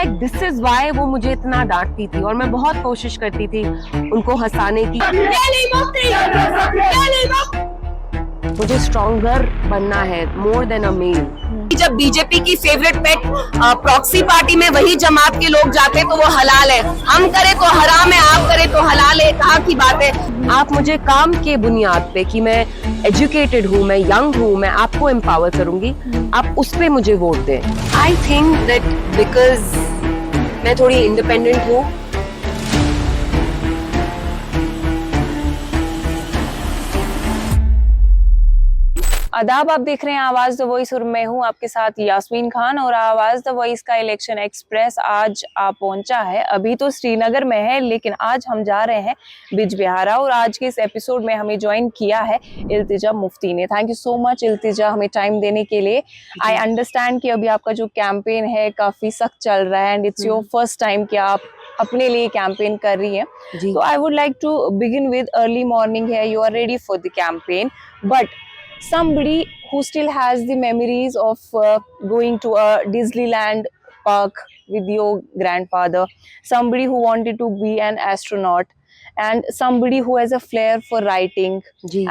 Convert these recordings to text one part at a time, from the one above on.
like this is why वो मुझे इतना डांटती थी और मैं बहुत कोशिश करती थी उनको हंसाने की। मुझे स्ट्रॉन्गर बनना है, मोर देन अ मेल। जब बीजेपी की फेवरेट पेट प्रॉक्सी पार्टी में वही जमात के लोग जाते तो वो हलाल है, हम करे तो हराम है, आप करे तो हलाल है, कहाँ की बात है। आप मुझे काम के बुनियाद पे कि मैं एजुकेटेड हूँ, मैं यंग हूँ, मैं आपको एम्पावर करूंगी, आप उस पे मुझे वोट दें। आई थिंक दैट बिकॉज मैं थोड़ी इंडिपेंडेंट हूँ। आदाब, आप देख रहे हैं आवाज द वॉइस और मैं हूं आपके साथ यास्मीन खान। और आवाज द वॉइस का इलेक्शन एक्सप्रेस आज पहुंचा है। अभी तो श्रीनगर में है, लेकिन आज हम जा रहे हैं बिजबिहारा और आज के इस एपिसोड में हमें ज्वाइन किया है इल्तिजा मुफ्ती ने। थैंक यू सो मच इल्तिजा, हमें टाइम देने के लिए। आई अंडरस्टैंड कि अभी आपका जो कैंपेन है काफी सख्त चल रहा है and it's your first time कि आप अपने लिए कैंपेन कर रही हैं। तो I would like to begin with early morning है, you are ready for the campaign, but somebody who still has the memories of going to a Disneyland park with your grandfather, somebody who wanted to be an astronaut, and somebody who has a flair for writing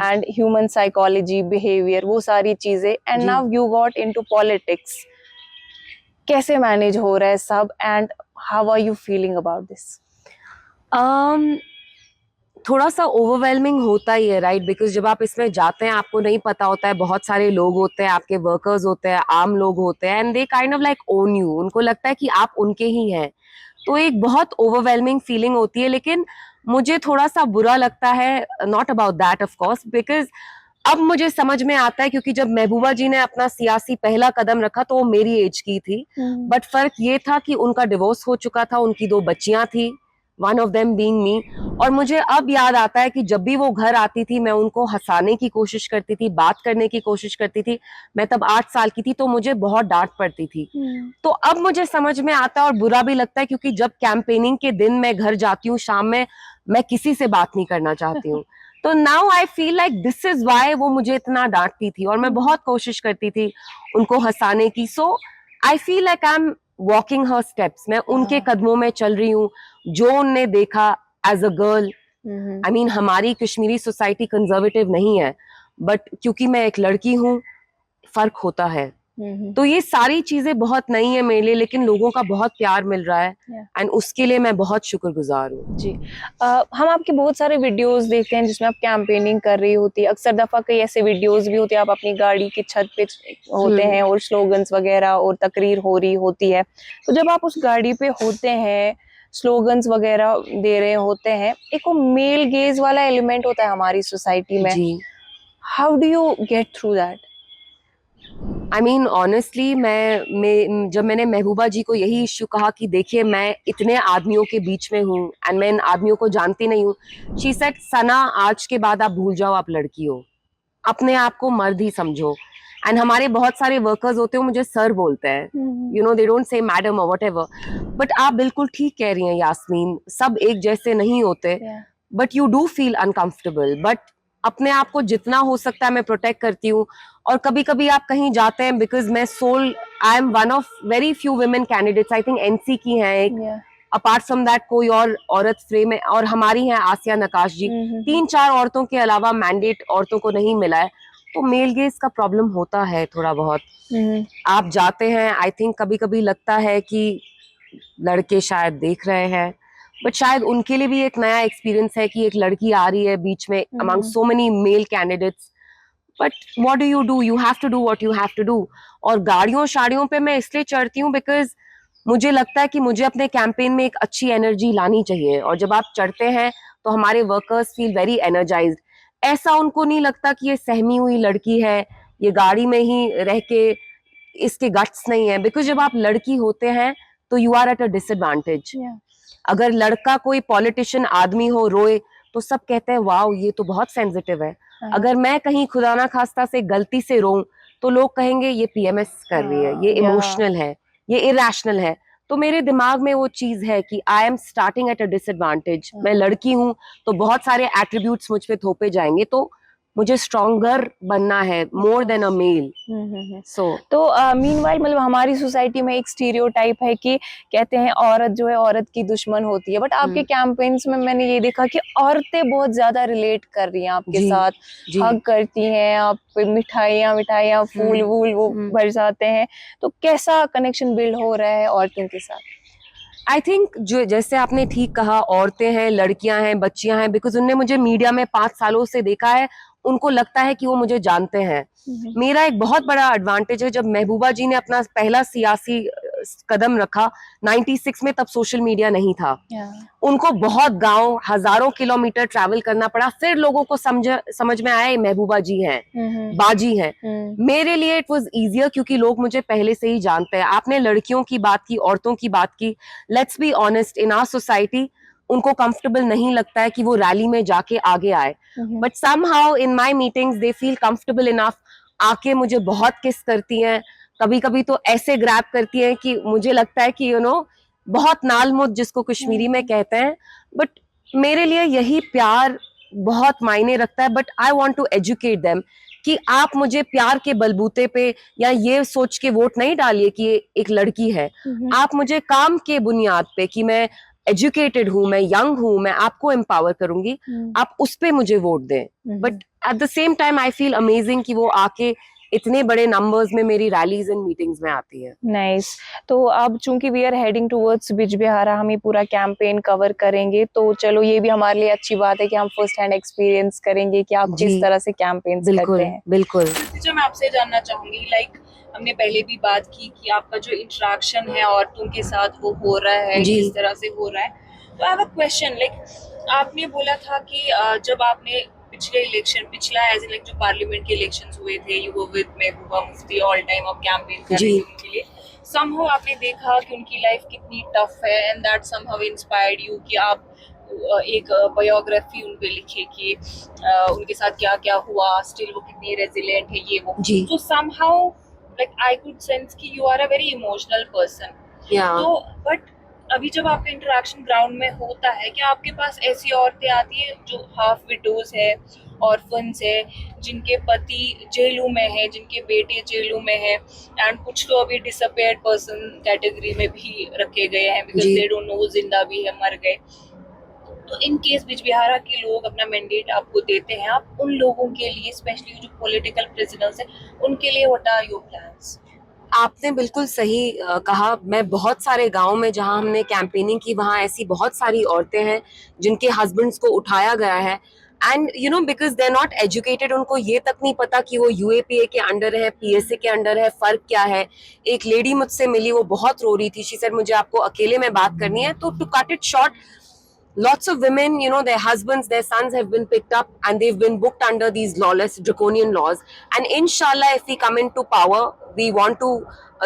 and human psychology, behavior, वो सारी चीजें, and now you got into politics. कैसे manage हो रहा है सब and how are you feeling about this? थोड़ा सा ओवरवेलमिंग होता ही है, राइट? बिकॉज जब आप इसमें जाते हैं आपको नहीं पता होता है, बहुत सारे लोग होते हैं, आपके वर्कर्स होते हैं, आम लोग होते हैं, and they kind of like own you. उनको लगता है कि आप उनके ही हैं, तो एक बहुत ओवरवेलमिंग फीलिंग होती है। लेकिन मुझे थोड़ा सा बुरा लगता है, not about that of course, because अब मुझे समझ में आता है, क्योंकि जब महबूबा जी ने अपना सियासी पहला कदम रखा तो वो मेरी एज की थी, बट फर्क ये था कि उनका डिवोर्स हो चुका था, उनकी 2 बच्चियां थी, one of them being me. और मुझे अब याद आता है कि जब भी वो घर आती थी मैं उनको हंसाने की कोशिश करती थी, बात करने की कोशिश करती थी। मैं तब 8 साल की थी, तो मुझे बहुत डांट पड़ती थी। तो अब मुझे समझ में आता है और बुरा भी लगता है, क्योंकि जब कैंपेनिंग के दिन मैं घर जाती हूँ शाम में, मैं किसी से बात नहीं करना चाहती हूँ। तो now I feel like this is why वो मुझे इतना डांटती थी और मैं बहुत कोशिश करती थी उनको हंसाने की। So I feel like I am walking her steps, मैं उनके कदमों में चल रही हूँ। जो उनने देखा as a girl, I mean हमारी कश्मीरी सोसाइटी कंजर्वेटिव नहीं है, बट क्योंकि मैं एक लड़की हूँ फर्क होता है। तो ये सारी चीजें बहुत नई है मेरे लिए, लेकिन लोगों का बहुत प्यार मिल रहा है एंड उसके लिए मैं बहुत शुक्रगुजार हूँ। जी, हम आपके बहुत सारे वीडियोस देखते हैं जिसमें आप कैंपेनिंग कर रही होती है। अक्सर दफा कई ऐसे वीडियोस भी होते हैं, आप अपनी गाड़ी की छत पे होते हैं और स्लोगन्स वगैरह और तकरीर हो रही होती है। तो जब आप उस गाड़ी पे होते हैं, स्लोगन्स वगैरह दे रहे होते हैं, एक वो मेल गेज वाला एलिमेंट होता है हमारी सोसाइटी में। How do you get through that? I mean honestly मैं जब मैंने महबूबा जी को यही इश्यू कहा कि देखिए मैं इतने आदमियों के बीच में हूँ एंड मैं इन आदमियों को जानती नहीं हूँ, शी सेड सना आज के बाद आप भूल जाओ आप लड़की हो, अपने आप को मर्द ही समझो। एंड हमारे बहुत सारे वर्कर्स होते हैं मुझे सर बोलते हैं, you know, they don't say madam और व्हाटएवर। बट आप बिल्कुल ठीक कह रही हैं यास्मीन, सब एक जैसे नहीं होते, but you do feel uncomfortable. But अपने आप को जितना हो सकता है मैं प्रोटेक्ट करती हूँ। और कभी कभी आप कहीं जाते हैं, बिकॉज मैं सोल, I am one of very few women candidates, I think NC की हैं एक, अपार्ट फ्रॉम दैट कोई और औरत फ्रेम है, और हमारी हैं आसिया नकाश जी। 3-4 औरतों के अलावा मैंडेट औरतों को नहीं मिला है। तो मेल गेज का प्रॉब्लम होता है थोड़ा बहुत। आप जाते हैं, आई थिंक कभी कभी लगता है कि लड़के शायद देख रहे हैं, बट शायद उनके लिए भी एक नया एक्सपीरियंस है कि एक लड़की आ रही है बीच में among so many male candidates. But what do you have to do what you have to do. और गाड़ियों शाड़ियों पे मैं इसलिए चढ़ती हूँ बिकॉज मुझे लगता है कि मुझे अपने कैंपेन में एक अच्छी एनर्जी लानी चाहिए, और जब आप चढ़ते हैं तो हमारे वर्कर्स फील वेरी एनर्जाइज्ड। ऐसा उनको नहीं लगता कि ये सहमी हुई लड़की है, ये गाड़ी में ही रह के इसके गट्स नहीं है। बिकॉज जब आप लड़की होते हैं तो you are at a disadvantage. अगर लड़का कोई पॉलिटिशियन आदमी हो रोए तो सब कहते हैं वाओ ये तो बहुत सेंसिटिव है। अगर मैं कहीं खुदा ना खास्ता से गलती से रोऊं तो लोग कहेंगे ये पीएमएस कर रही है, ये इमोशनल है, ये इरेशनल है। तो मेरे दिमाग में वो चीज है कि I am starting at a disadvantage. मैं लड़की हूं तो बहुत सारे एट्रीब्यूट्स मुझ पे थोपे जाएंगे, तो मुझे स्ट्रॉन्गर बनना है मोर देन अ मेल. सो तो मीनवाइल मतलब हमारी सोसाइटी में एक स्टीरियोटाइप है कि कहते हैं औरत जो है औरत की दुश्मन होती है, बट आपके कैंपेन्स में मैंने ये देखा कि औरतें बहुत ज्यादा रिलेट कर रही हैं आपके जी साथ, जी. हग करती हैं, आप पे मिठाइयाँ फूल वूल वो बरसाते हैं, तो कैसा कनेक्शन बिल्ड हो रहा है औरतों के साथ? आई थिंक जो जैसे आपने ठीक कहा, औरतें हैं, लड़कियां हैं, बच्चियां हैं, बिकॉज उनने मुझे मीडिया में 5 सालों से देखा है, उनको लगता है कि वो मुझे जानते हैं. मेरा एक बहुत बड़ा एडवांटेज है, जब महबूबा जी ने अपना पहला सियासी कदम रखा 96 में, तब सोशल मीडिया नहीं था. उनको बहुत गांव, हजारों किलोमीटर ट्रैवल करना पड़ा, फिर लोगों को समझ में आया ये महबूबा जी हैं, बाजी हैं. मेरे लिए इट वाज इजियर क्योंकि लोग मुझे पहले से ही जानते हैं. आपने लड़कियों की बात की, औरतों की बात की. Let's be honest, in our society उनको कंफर्टेबल नहीं लगता है कि वो रैली में जाके आगे आए, but somehow in my meetings they feel comfortable enough. आके मुझे बहुत किस करती हैं, कभी कभी तो ऐसे ग्रैब करती हैं कि मुझे लगता है कि बहुत नालमुद जिसको कश्मीरी में कहते हैं. बट मेरे लिए यही प्यार बहुत मायने रखता है. But I want to educate them कि आप मुझे प्यार के बलबूते पे या ये सोच के वोट नहीं डालिए कि ये एक लड़की है. आप मुझे काम के बुनियाद पे कि मैं एजुकेटेड हूं, मैं यंग हूं, मैं आपको एम्पावर करूंगी, आप उस पे मुझे वोट दें. But at the same time I feel amazing कि वो आके इतने बड़े नंबर्स में मेरी रैलीज एंड मीटिंग्स में आती है. नाइस. तो अब चूंकि we are heading towards Bijbehara, हम ये पूरा कैंपेन कवर करेंगे, तो चलो ये भी हमारे लिए अच्छी बात है कि हम फर्स्ट हैंड एक्सपीरियंस करेंगे कि आप किस तरह से कैंपेन्स करते हैं. बिल्कुल. जो मैं आपसे जानना चाहूंगी, लाइक हमने पहले भी बात की कि आपका जो इंटरेक्शन है औरतों के साथ वो हो रहा है, किस तरह से हो रहा है. तो I have a question, like आपने बोला था कि जब आपने पिछला एज लाइक जो पार्लियामेंट के इलेक्शंस हुए थे, you were with Mehbooba Mufti all time of campaign कर रही थी उनके लिए, समहाउ आपने देखा कि उनकी लाइफ कितनी टफ है, and that somehow inspired you कि आप एक बायोग्राफी उन पे लिखे कि उनके साथ क्या क्या हुआ, स्टिल वो कितनी रेजिलिएंट है, ये वो. तो somehow like I could sense कि you are a very emotional person. तो बट अभी जब आपका इंटरेक्शन ग्राउंड में होता है, क्या आपके पास ऐसी औरतें आती है जो हाफ विडोज है, ऑर्फन्स है, जिनके पति जेलों में है, जिनके बेटे जेलों में है, एंड कुछ तो अभी डिसअपेयर्ड पर्सन कैटेगरी में भी रखे गए हैं बिकॉज दे डोंट नो जिंदा भी है, मर गए. तो इन केस बिजबिहारा के लोग अपना मैंडेट आपको देते हैं, आप उन लोगों के लिए, स्पेशली जो पॉलिटिकल प्रिजनर्स हैं, उनके लिए व्हाट आर योर प्लान्स? आपने बिल्कुल सही कहा. मैं बहुत सारे गांव में जहां हमने कैंपेनिंग की, वहां ऐसी बहुत सारी औरतें हैं जिनके हस्बैंड्स को उठाया गया है. And because they are not educated, उनको ये तक नहीं पता कि वो यूएपीए के अंडर है, पीएसए के अंडर है, फर्क क्या है. एक लेडी मुझसे मिली, वो बहुत रो रही थी. शी सेड मुझे आपको अकेले में बात करनी है. तो to cut it short, lots of women, their husbands, their sons have been picked up and they've been booked under these lawless draconian laws. And inshallah, if we come into power, we want to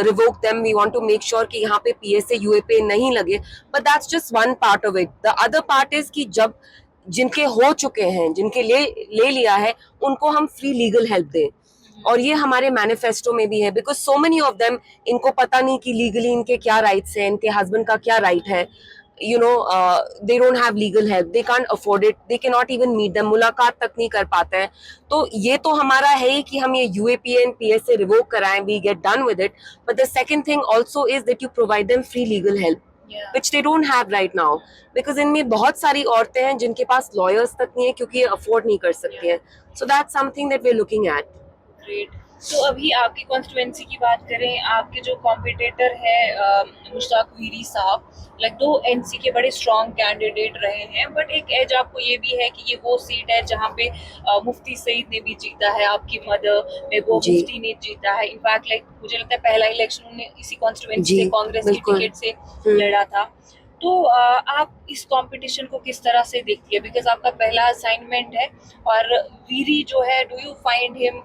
revoke them. We want to make sure कि यहाँ पे PSA, UAPA नहीं लगे. But that's just one part of it. The other part is कि जब जिनके हो चुके हैं, जिनके ले लिया है, उनको हम फ्री लीगल हेल्प दें. और ये हमारे मैनिफेस्टो में भी है. Because so many of them, इनको पता नहीं कि लीगली इनके क्या राइट्स हैं, इनके हस्बैंड का क्या राइट है. they don't have legal help, they can't afford it, they cannot even meet them, मुलाकात तक नहीं कर पाते हैं. तो ये तो हमारा है ही कि हम ये UAPA and PSA रिवोक कराएं, we get done with it. But the second thing also is that you provide them free legal help, which they don't have right now, because इनमें बहुत सारी औरतें हैं जिनके पास lawyers तक नहीं है क्योंकि ये अफोर्ड नहीं कर सकती हैं. So that's something that we're looking at. Great. तो अभी आपकी कॉन्स्टिट्यूएंसी की बात करें, आपके जो कॉम्पिटिटर है मुश्ताक वीरी साहब, लाइक 2 NC के बड़े स्ट्रॉन्ग कैंडिडेट रहे हैं, बट एक एज आपको ये भी है कि ये वो सीट है जहाँ पे मुफ्ती सईद ने भी जीता है, आपकी मदर महबूबा मुफ्ती ने जीता है. इनफैक्ट लाइक मुझे लगता है पहला इलेक्शन उन्होंने इसी कॉन्स्टिट्यूएंसी से कांग्रेस की टिकट से लड़ा था. तो आप इस कंपटीशन को किस तरह से देखती है, बिकॉज आपका पहला असाइनमेंट है, और वीरी जो है, do you find him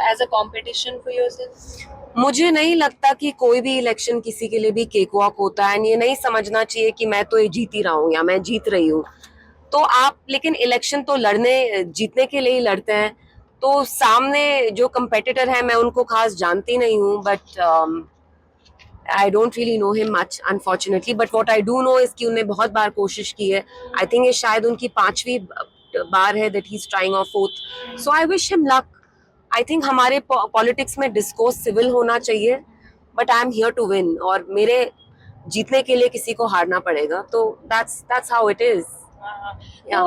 as a competition for yourself? मुझे नहीं लगता कि कोई भी इलेक्शन किसी के लिए भी केक वॉक होता है. ये नहीं समझना चाहिए कि मैं तो ये जीत ही रहा हूँ या मैं जीत रही हूँ. तो आप लेकिन इलेक्शन तो जीतने के लिए ही लड़ते हैं. तो सामने जो कंपेटिटर है, मैं उनको खास जानती नहीं हूँ, but I don't really know him much, unfortunately. But what I do know is कि उन्हें बहुत बार कोशिश की है. I think ये शायद उनकी 5वीं बार है that he's trying or fourth. So I wish him luck. I think हमारे पॉलिटिक्स में डिस्कोर्स सिविल होना चाहिए, but I am here to win, और मेरे जीतने के लिए किसी को हारना पड़ेगा, तो that's how it is. तो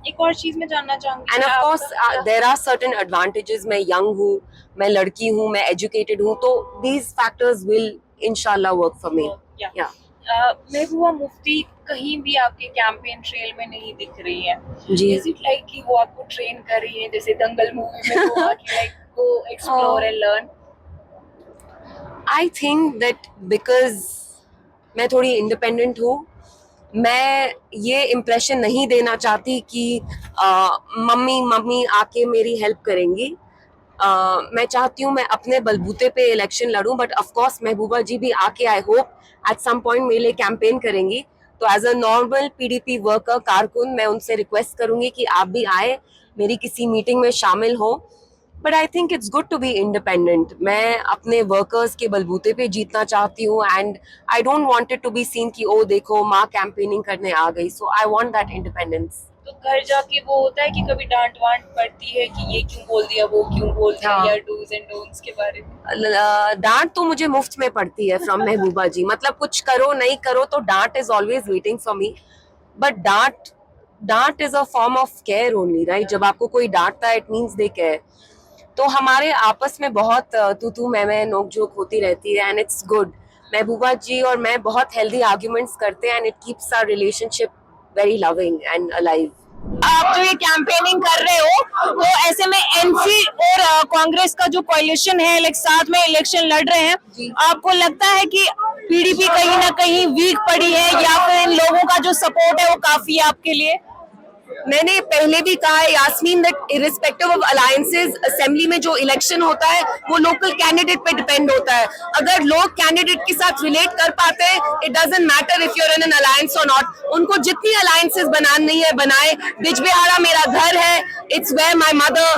एक और चीज मैं जानना चाहूंगी, and of course there are certain advantages. मैं यंग हूँ, मैं लड़की हूँ, मैं एजुकेटेड हूँ, तो दीज फैक्टर्स विल इंशाल्लाह work for me. Mehbooba Mufti कहीं भी आपके कैंपेन ट्रेल में नहीं दिख रही है. जी. इज इट लाइक कि वो आपको ट्रेन कर रही है जैसे दंगल मूवी में हुआ कि like go explore and learn? I think that because मैं थोड़ी इंडिपेंडेंट हूँ, मैं ये इम्प्रेशन नहीं देना चाहती कि मम्मी आके मेरी हेल्प करेंगी. मैं चाहती हूँ मैं अपने बलबूते पे इलेक्शन लड़ूं, but of course Mehbooba ji भी आके I hope at some point मेरे लिए कैंपेन करेंगी. तो as a normal PDP worker कारकुन मैं उनसे रिक्वेस्ट करूंगी कि आप भी आए, मेरी किसी मीटिंग में शामिल हो. But I think it's good to be independent. मैं अपने वर्कर्स के बलबूते पे जीतना चाहती हूँ, and I don't want it to be seen कि ओ देखो माँ कैंपेनिंग करने आ गई. So I want that independence. तो घर जाके वो होता है कि कभी डांट वांट पड़ती है कि ये क्यों बोल दिया, वो क्यों बोल दिया, हाँ. या डूज एंड डोंट्स के बारे में? डांट तो मुझे मुफ्त में पड़ती है फ्रॉम महबूबा जी. मतलब कुछ करो नहीं करो तो डांट is always waiting for me. But डांट is a form of care only, right? जब आपको कोई डांटता है इट मीन्स दे केयर. तो हमारे आपस में बहुत तू मैं नोक झोंक होती रहती है, and it's good. Mehbooba ji और मैं बहुत हेल्दी आर्ग्यूमेंट्स करते हैं, and it keeps our relationship very loving and alive. आप जो ये कैंपेनिंग कर रहे हो, तो ऐसे में एनसी और कांग्रेस का जो कोalition है, लाइक साथ में इलेक्शन लड़ रहे हैं, आपको लगता है कि पीडीपी कहीं ना कहीं वीक पड़ी है, या फिर इन लोगों का जो सपोर्ट है वो काफी है आपके लिए? मैंने पहले भी कहा है Yasmeen that irrespective of alliances, assembly में जो इलेक्शन होता है वो लोकल कैंडिडेट पे डिपेंड होता है. अगर लोग कैंडिडेट के साथ रिलेट कर पाते हैं, it doesn't matter if you are in an alliance और नॉट. उनको जितनी अलायंसेस बनानी है बनाए. बिजबिहाड़ा मेरा घर है, it's where my mother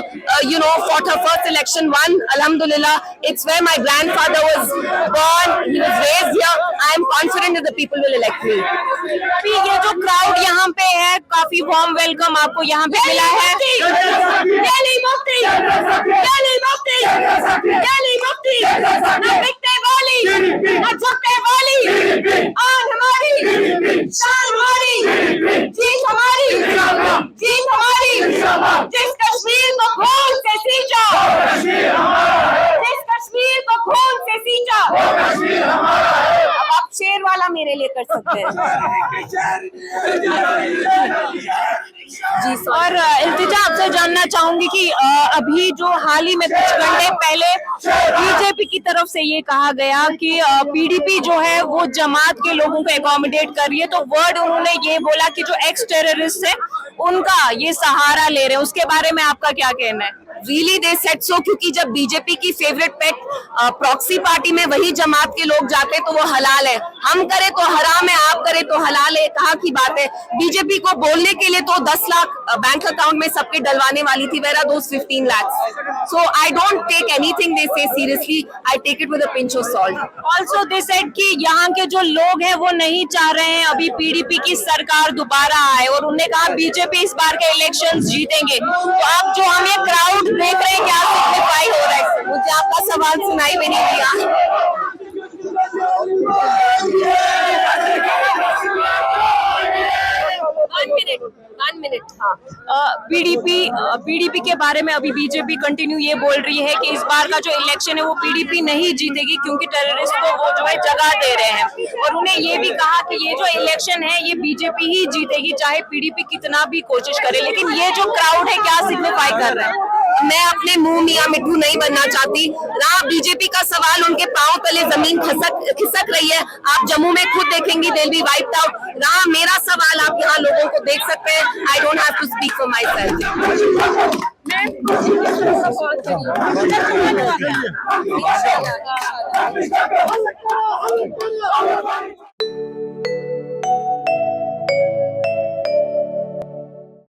you know fought her first election one, अल्हम्दुलिल्लाह. It's where my grandfather was born, he was raised here. I am confident that the people will elect me. अभी ये जो क्राउड यहाँ पे है, काफी warm welcome आपको यहाँ पे मिला है. दिल्ली मुफ्ती, दिल्ली मुफ्ती, दिल्ली मुफ्ती, न बिकने वाली, न झुकने वाली, आन हमारी, शान हमारी, जीत हमारी, जीत हमारी. जिस कश्मीर को खून से सींचा, जिस कश्मीर को खून से सींचा, अब आप शेर वाला मेरे लिए कर सकते हैं. जी. और इल्तिजा, आपसे जानना चाहूंगी कि अभी जो हाल ही में कुछ घंटे पहले बीजेपी की तरफ से ये कहा गया कि पीडीपी जो है वो जमात के लोगों को एकोमोडेट कर रही है, तो वर्ड उन्होंने ये बोला कि जो एक्स टेररिस्ट है उनका ये सहारा ले रहे हैं. उसके बारे में आपका क्या कहना है? Really they said so, क्योंकि जब बीजेपी की फेवरेट पेट प्रॉक्सी पार्टी में वही जमात के लोग जाते तो वो हलाल है. हम करे तो हराम है, आप करे तो हलाल है. कहाँ की बात है? बीजेपी को बोलने के लिए तो 10 लाख बैंक अकाउंट में सबके डलवाने वाली थी. Where are those 15 lakhs? So I don't take anything they say seriously. I take it with a pinch of salt. Also they said कि यहाँ के जो लोग हैं वो नहीं चाह रहे हैं अभी पीडीपी की सरकार दोबारा आए, और उन्होंने कहा बीजेपी इस बार के इलेक्शंस जीतेंगे. तो आप जो हमें क्राउड देख रहे हैं, क्या सिग्निफाई हो रहा है? मुझे आपका सवाल सुनाई भी नहीं दिया. One minute. हाँ. पीडीपी के बारे में अभी बीजेपी कंटिन्यू ये बोल रही है कि इस बार का जो इलेक्शन है वो पीडीपी नहीं जीतेगी, क्योंकि टेररिस्ट को वो जो है जगह दे रहे हैं. और उन्हें ये भी कहा कि ये जो इलेक्शन है ये बीजेपी ही जीतेगी, चाहे पीडीपी कितना भी कोशिश करे. लेकिन ये जो क्राउड है क्या सिग्निफाई कर रहा है? मैं अपने मुंह मियां मिट्ठू नहीं बनना चाहती ना. बीजेपी का सवाल उनके पांव तले जमीन खिसक रही है. आप जम्मू में खुद देखेंगी, they'll be wiped out. ना मेरा सवाल आप यहाँ लोगों को देख सकते हैं. I don't have to speak for myself.